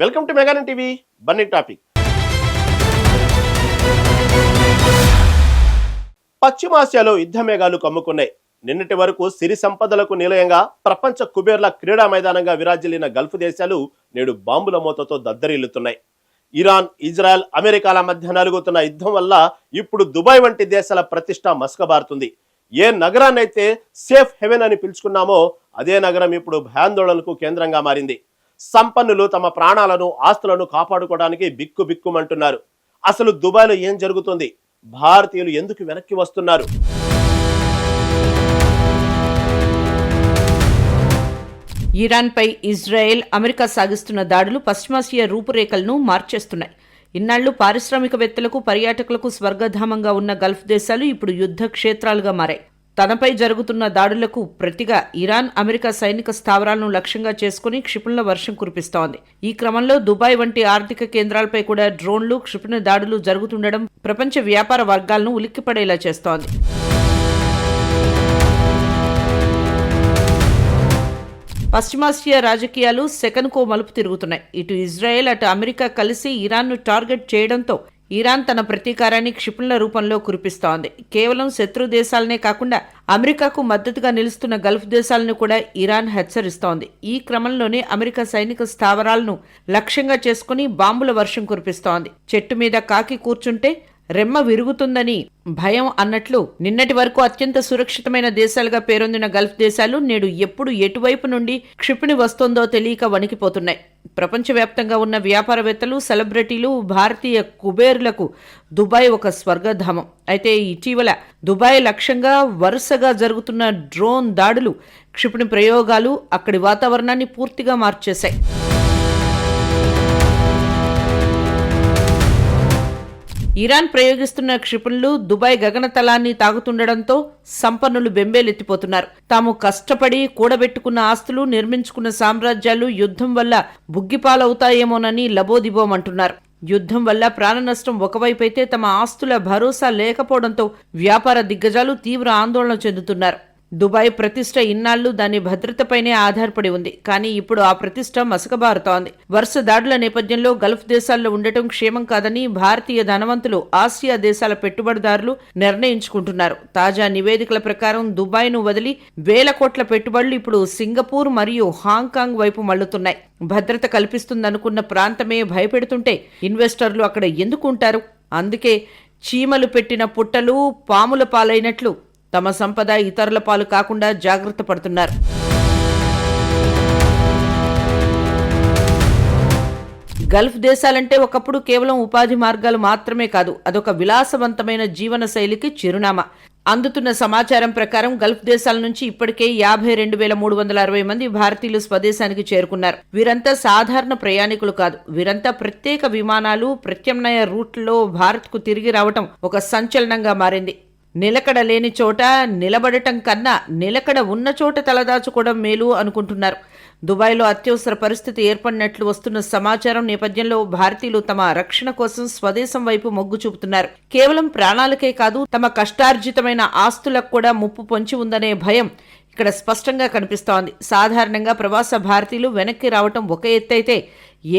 Welcome to మెగానన్ TV Bunny topic. పశ్చిమాసియాలో యుద్ధ మేఘాలు కమ్ముకున్నాయి. నిన్నటి వరకు సిరి సంపదలకు నిలయంగా ప్రపంచ కుబేర్ల క్రీడా మైదానంగా విరాజిల్లిన గల్ఫ్ దేశాలు నేడు బాంబుల మూతతో దద్దరిల్లుతున్నాయి. ఇరాన్, ఇజ్రాయెల్, అమెరికాల మధ్య నలుగుతున్న యుద్ధం వల్ల ఇప్పుడు దుబాయ్ వంటి దేశాల ప్రతిష్ట మసకబారుతుంది. ఏ నగరాన్నైతే సేఫ్ హెవెన్ అని పిలుచుకున్నామో అదే నగరం ఇప్పుడు భయాందోళనకు కేంద్రంగా మారింది. సంపన్నులు తమ ప్రాణాలను, ఆస్తులను కాపాడుకోవడానికి బిక్కుమంటున్నారు. అసలు దుబాయ్లో ఏం జరుగుతుంది? భారతీయులు ఎందుకు వెనక్కి వస్తున్నారు? ఇరాన్పై ఇజ్రాయెల్, అమెరికా సాగిస్తున్న దాడులు పశ్చిమాసియా రూపురేఖలను మార్చేస్తున్నాయి. ఇన్నాళ్లు పారిశ్రామికవేత్తలకు, పర్యాటకులకు స్వర్గధామంగా ఉన్న గల్ఫ్ దేశాలు ఇప్పుడు యుద్ధ క్షేత్రాలుగా మారాయి. తనపై జరుగుతున్న దాడులకు ప్రతిగా ఇరాన్, అమెరికా సైనిక స్థావరాలను లక్ష్యంగా చేసుకుని క్షిపణుల వర్షం కురిపిస్తోంది. ఈ క్రమంలో దుబాయ్ వంటి ఆర్థిక కేంద్రాలపై కూడా డ్రోన్లు, క్షిపణి దాడులు జరుగుతుండడం ప్రపంచ వ్యాపార వర్గాలను ఉలిక్కిపడేలా చేస్తోంది. పశ్చిమాసియా రాజకీయాలు సెకనుకో మలుపు తిరుగుతున్నాయి. ఇటు ఇజ్రాయెల్, అటు అమెరికా కలిసి ఇరాన్ను టార్గెట్ చేయడంతో ఇరాన్ తన ప్రతీకారాన్ని క్షిపణుల రూపంలో కురిపిస్తోంది. కేవలం శత్రు దేశాలనే కాకుండా అమెరికాకు మద్దతుగా నిలుస్తున్న గల్ఫ్ దేశాలను కూడా ఇరాన్ హెచ్చరిస్తోంది. ఈ క్రమంలోనే అమెరికా సైనిక స్థావరాలను లక్ష్యంగా చేసుకుని బాంబుల వర్షం కురిపిస్తోంది. చెట్టు మీద కాకి కూర్చుంటే రెమ్మ విరుగుతుందని భయం అన్నట్లు నిన్నటి వరకు అత్యంత సురక్షితమైన దేశాలుగా పేరొందిన గల్ఫ్ దేశాలు నేడు ఎప్పుడు ఎటువైపు నుండి క్షిపణి వస్తోందో తెలియక వణికిపోతున్నాయి. ప్రపంచవ్యాప్తంగా ఉన్న వ్యాపారవేత్తలు, సెలబ్రిటీలు, భారతీయ కుబేరులకు దుబాయ్ ఒక స్వర్గధామం. అయితే ఇటీవల దుబాయ్ లక్ష్యంగా వరుసగా జరుగుతున్న డ్రోన్ దాడులు, క్షిపణి ప్రయోగాలు అక్కడి వాతావరణాన్ని పూర్తిగా మార్చేశాయి. ఇరాన్ ప్రయోగిస్తున్న క్షిపణులు దుబాయ్ గగనతలాన్ని తాగుతుండడంతో సంపన్నులు బెంబేలెత్తిపోతున్నారు. తాము కష్టపడి కూడబెట్టుకున్న ఆస్తులు, నిర్మించుకున్న సామ్రాజ్యాలు యుద్ధం వల్ల బుగ్గిపాలవుతాయేమోనని లబోదిబోమంటున్నారు. యుద్ధం వల్ల ప్రాణ నష్టం ఒకవైపైతే తమ ఆస్తుల భరోసా లేకపోవడంతో వ్యాపార దిగ్గజాలు తీవ్ర ఆందోళన చెందుతున్నారు. దుబాయ్ ప్రతిష్ట ఇన్నాళ్లు దాని భద్రతపైనే ఆధారపడి ఉంది. కానీ ఇప్పుడు ఆ ప్రతిష్ట మసకబారుతోంది. వరుస దాడుల నేపథ్యంలో గల్ఫ్ దేశాల్లో ఉండటం క్షేమం కాదని భారతీయ ధనవంతులు, ఆసియా దేశాల పెట్టుబడిదారులు నిర్ణయించుకుంటున్నారు. తాజా నివేదికల ప్రకారం దుబాయ్ను వదిలి వేల కోట్ల పెట్టుబడులు ఇప్పుడు సింగపూర్ మరియు హాంకాంగ్ వైపు మళ్లుతున్నాయి. భద్రత కల్పిస్తుందనుకున్న ప్రాంతమే భయపెడుతుంటే ఇన్వెస్టర్లు అక్కడ ఎందుకు ఉంటారు? అందుకే చీమలు పెట్టిన పుట్టలు పాముల పాలైనట్లు తమ సంపద ఇతరుల పాలు కాకుండా జాగ్రత్త పడుతున్నారు. గల్ఫ్ దేశాలంటే ఒకప్పుడు కేవలం ఉపాధి మార్గాలు మాత్రమే కాదు, అదొక విలాసవంతమైన జీవన శైలికి చిరునామా. అందుతున్న సమాచారం ప్రకారం గల్ఫ్ దేశాల నుంచి ఇప్పటికే 52,360 మంది భారతీయులు స్వదేశానికి చేరుకున్నారు. వీరంతా సాధారణ ప్రయాణికులు కాదు. వీరంతా ప్రత్యేక విమానాలు, ప్రత్యామ్నాయ రూట్లలో భారత్కు తిరిగి రావటం ఒక సంచలనంగా మారింది. నిలకడ లేని చోట నిలబడటం కన్నా నిలకడ ఉన్న చోట తలదాచుకోవడం మేలు అనుకుంటున్నారు. దుబాయ్లో అత్యవసర పరిస్థితి ఏర్పడినట్లు వస్తున్న సమాచారం నేపథ్యంలో భారతీయులు తమ రక్షణ కోసం స్వదేశం వైపు మొగ్గు చూపుతున్నారు. కేవలం ప్రాణాలకే కాదు, తమ కష్టార్జితమైన ఆస్తులకు కూడా ముప్పు పొంచి ఉందనే భయం ఇక్కడ స్పష్టంగా కనిపిస్తోంది. సాధారణంగా ప్రవాస భారతీయులు వెనక్కి రావటం ఒక ఎత్తైతే,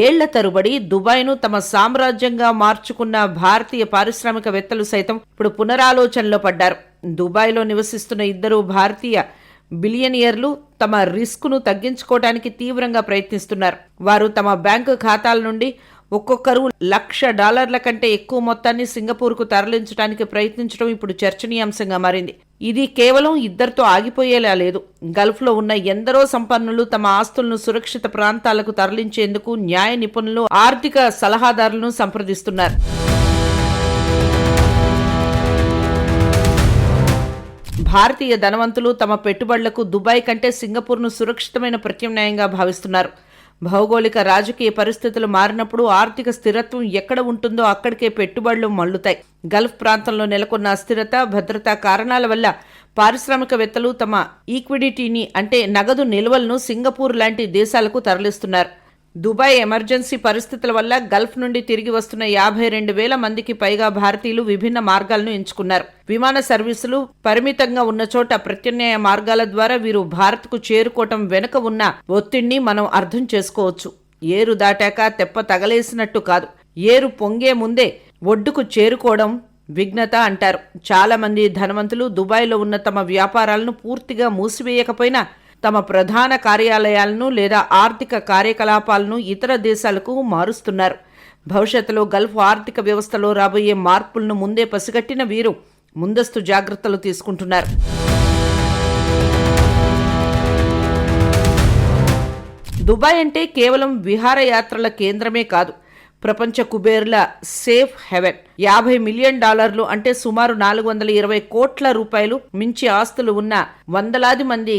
ఏళ్ల తరుబడి దుబాయ్ను తమ సామ్రాజ్యంగా మార్చుకున్న భారతీయ పారిశ్రామికవేత్తలు సైతం ఇప్పుడు పునరాలోచనలో పడ్డారు. దుబాయ్లో నివసిస్తున్న ఇద్దరు భారతీయ బిలియనియర్లు తమ రిస్కును తగ్గించుకోవడానికి తీవ్రంగా ప్రయత్నిస్తున్నారు. వారు తమ బ్యాంకు ఖాతాల నుండి ఒక్కొక్కరు $1,00,000 కంటే ఎక్కువ మొత్తాన్ని సింగపూర్కు తరలించడానికి ప్రయత్నించడం ఇప్పుడు చర్చనీయాంశంగా మారింది. ఇది కేవలం ఇద్దరితో ఆగిపోయేలా లేదు. గల్ఫ్లో ఉన్న ఎందరో సంపన్నులు తమ ఆస్తులను సురక్షిత ప్రాంతాలకు తరలించేందుకు న్యాయ నిపుణులు, ఆర్థిక సలహాదారులను సంప్రదిస్తున్నారు. భారతీయ ధనవంతులు తమ పెట్టుబడులకు దుబాయ్ కంటే సింగపూర్ను సురక్షితమైన ప్రత్యామ్నాయంగా భావిస్తున్నారు. భౌగోళిక, రాజకీయ పరిస్థితులు మారినప్పుడు ఆర్థిక స్థిరత్వం ఎక్కడ ఉంటుందో అక్కడికే పెట్టుబడులు మళ్లుతాయి. గల్ఫ్ ప్రాంతంలో నెలకొన్న అస్థిరత, భద్రతా కారణాల వల్ల పారిశ్రామికవేత్తలు తమ ఈక్విడిటీని, అంటే నగదు నిల్వలను సింగపూర్ లాంటి దేశాలకు తరలిస్తున్నారు. దుబాయ్ ఎమర్జెన్సీ పరిస్థితుల వల్ల గల్ఫ్ నుండి తిరిగి వస్తున్న 52,000 మందికి పైగా భారతీయులు విభిన్న మార్గాలను ఎంచుకున్నారు. విమాన సర్వీసులు పరిమితంగా ఉన్న చోట ప్రత్యామ్నాయ మార్గాల ద్వారా వీరు భారత్కు చేరుకోవటం వెనుక ఉన్న ఒత్తిడిని మనం అర్థం చేసుకోవచ్చు. ఏరు దాటాక తెప్ప తగలేసినట్టు కాదు, ఏరు పొంగే ముందే ఒడ్డుకు చేరుకోవడం విఘ్నత అంటారు. చాలా మంది ధనవంతులు దుబాయ్లో ఉన్న తమ వ్యాపారాలను పూర్తిగా మూసివేయకపోయినా తమ ప్రధాన కార్యాలయాలను లేదా ఆర్థిక కార్యకలాపాలను ఇతర దేశాలకు మారుస్తున్నారు. భవిష్యత్తులో గల్ఫ్ ఆర్థిక వ్యవస్థలో రాబోయే మార్పులను ముందే పసిగట్టిన వీరు ముందస్తు జాగ్రత్తలు తీసుకుంటున్నారు. దుబాయ్ అంటే కేవలం విహారయాత్రల కేంద్రమే కాదు, ప్రపంచ కుబేర్ల సేఫ్ హెవెన్. $50 మిలియన్ అంటే సుమారు 420 కోట్ల రూపాయలు మించి ఆస్తులు ఉన్న వందలాది మంది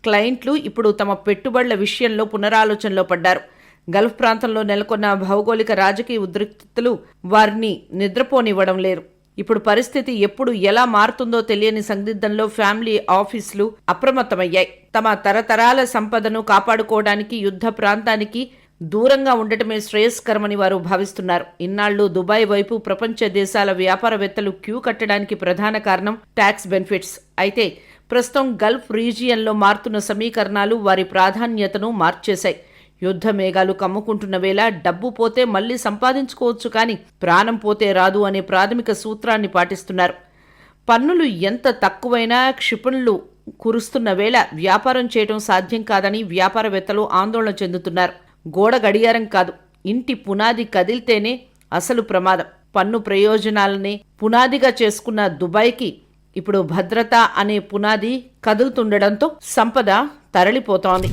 క్లయింట్లు ఇప్పుడు తమ పెట్టుబడుల విషయంలో పునరాలోచనలో పడ్డారు. గల్ఫ్ ప్రాంతంలో నెలకొన్న భౌగోళిక రాజకీయ ఉద్రిక్తతలు వారిని నిద్రపోనివ్వడం లేరు. ఇప్పుడు పరిస్థితి ఎప్పుడు ఎలా మారుతుందో తెలియని సందిగ్ధంలో ఫ్యామిలీ ఆఫీసులు అప్రమత్తమయ్యాయి. తమ తరతరాల సంపదను కాపాడుకోవడానికి యుద్ధ ప్రాంతానికి దూరంగా ఉండటమే శ్రేయస్కరమని వారు భావిస్తున్నారు. ఇన్నాళ్లు దుబాయ్ వైపు ప్రపంచ దేశాల వ్యాపారవేత్తలు క్యూ కట్టడానికి ప్రధాన కారణం ట్యాక్స్ బెనిఫిట్స్. అయితే ప్రస్తుతం గల్ఫ్ రీజియన్లో మారుతున్న సమీకరణాలు వారి ప్రాధాన్యతను మార్చేశాయి. యుద్ధ మేఘాలు కమ్ముకుంటున్న వేళ డబ్బు పోతే మళ్లీ సంపాదించుకోవచ్చు, కానీ ప్రాణం పోతే రాదు అనే ప్రాథమిక సూత్రాన్ని పాటిస్తున్నారు. పన్నులు ఎంత తక్కువైనా క్షిపణులు కురుస్తున్న వేళ వ్యాపారం చేయడం సాధ్యం కాదని వ్యాపారవేత్తలు ఆందోళన చెందుతున్నారు. గోడ గడియారం కాదు, ఇంటి పునాది కదిలితేనే అసలు ప్రమాదం. పన్ను ప్రయోజనాలనే పునాదిగా చేసుకున్న దుబాయ్కి ఇప్పుడు భద్రత అనే పునాది కదులుతుండడంతో సంపద తరలిపోతోంది.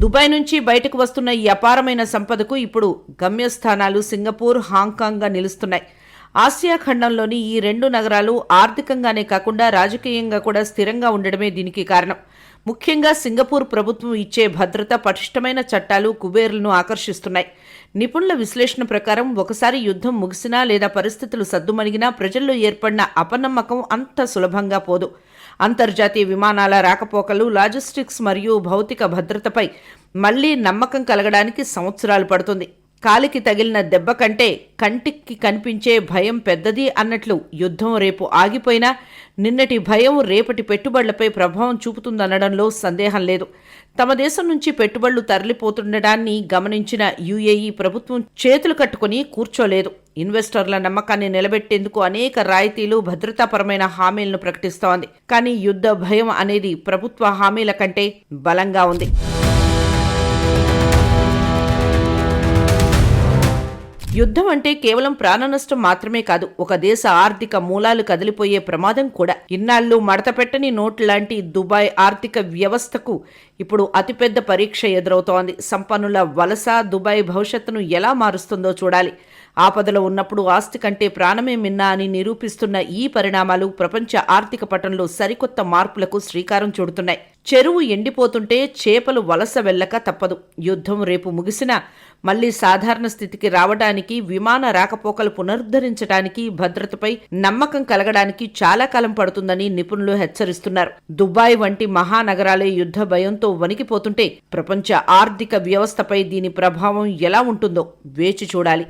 దుబాయ్ నుంచి బయటకు వస్తున్న ఈ అపారమైన సంపదకు ఇప్పుడు గమ్యస్థానాలు సింగపూర్, హాంకాంగ్గా నిలుస్తున్నాయి. ఆసియా ఖండంలోని ఈ రెండు నగరాలు ఆర్థికంగానే కాకుండా రాజకీయంగా కూడా స్థిరంగా ఉండడమే దీనికి కారణం. ముఖ్యంగా సింగపూర్ ప్రభుత్వం ఇచ్చే భద్రత, పటిష్టమైన చట్టాలు కుబేర్లను ఆకర్షిస్తున్నాయి. నిపుణుల విశ్లేషణ ప్రకారం ఒకసారి యుద్ధం ముగిసినా లేదా పరిస్థితులు సద్దుమణిగినా ప్రజల్లో ఏర్పడిన అపనమ్మకం అంత సులభంగా పోదు. అంతర్జాతీయ విమానాల రాకపోకలు, లాజిస్టిక్స్ మరియు భౌతిక భద్రతపై మళ్లీ నమ్మకం కలగడానికి సంవత్సరాలు పడుతుంది. కాలికి తగిలిన దెబ్బ కంటే కంటికి కనిపించే భయం పెద్దది అన్నట్లు యుద్ధం రేపు ఆగిపోయినా నిన్నటి భయం రేపటి పెట్టుబడులపై ప్రభావం చూపుతుందనడంలో సందేహం లేదు. తమ దేశం నుంచి పెట్టుబడులు తరలిపోతుండడాన్ని గమనించిన యుఏఈ ప్రభుత్వం చేతులు కట్టుకుని కూర్చోలేదు. ఇన్వెస్టర్ల నమ్మకాన్ని నిలబెట్టేందుకు అనేక రాయితీలు, భద్రతాపరమైన హామీలను ప్రకటిస్తోంది. కానీ యుద్ధ భయం అనేది ప్రభుత్వ హామీల కంటే బలంగా ఉంది. యుద్ధం అంటే కేవలం ప్రాణనష్టం మాత్రమే కాదు, ఒక దేశ ఆర్థిక మూలాలు కదిలిపోయే ప్రమాదం కూడా. ఇన్నాళ్లు మడతపెట్టని నోట్ లాంటి దుబాయ్ ఆర్థిక వ్యవస్థకు ఇప్పుడు అతిపెద్ద పరీక్ష ఎదురవుతోంది. సంపన్నుల వలస దుబాయ్ భవిష్యత్తును ఎలా మారుస్తుందో చూడాలి. ఆపదలో ఉన్నప్పుడు ఆస్తి కంటే ప్రాణమే మిన్నా అని నిరూపిస్తున్న ఈ పరిణామాలు ప్రపంచ ఆర్థిక పటంలో సరికొత్త మార్పులకు శ్రీకారం చుడుతున్నాయి. చెరువు ఎండిపోతుంటే చేపలు వలస వెళ్ళక తప్పదు. యుద్ధం రేపు ముగిసినా మళ్లీ సాధారణ స్థితికి రావడానికి, విమాన రాకపోకలు పునరుద్ధరించడానికి, భద్రతపై నమ్మకం కలగడానికి చాలా కాలం పడుతుందని నిపుణులు హెచ్చరిస్తున్నారు. దుబాయ్ వంటి మహానగరాలే యుద్ధ భయంతో వణికిపోతుంటే ప్రపంచ ఆర్థిక వ్యవస్థపై దీని ప్రభావం ఎలా ఉంటుందో వేచి చూడాలి.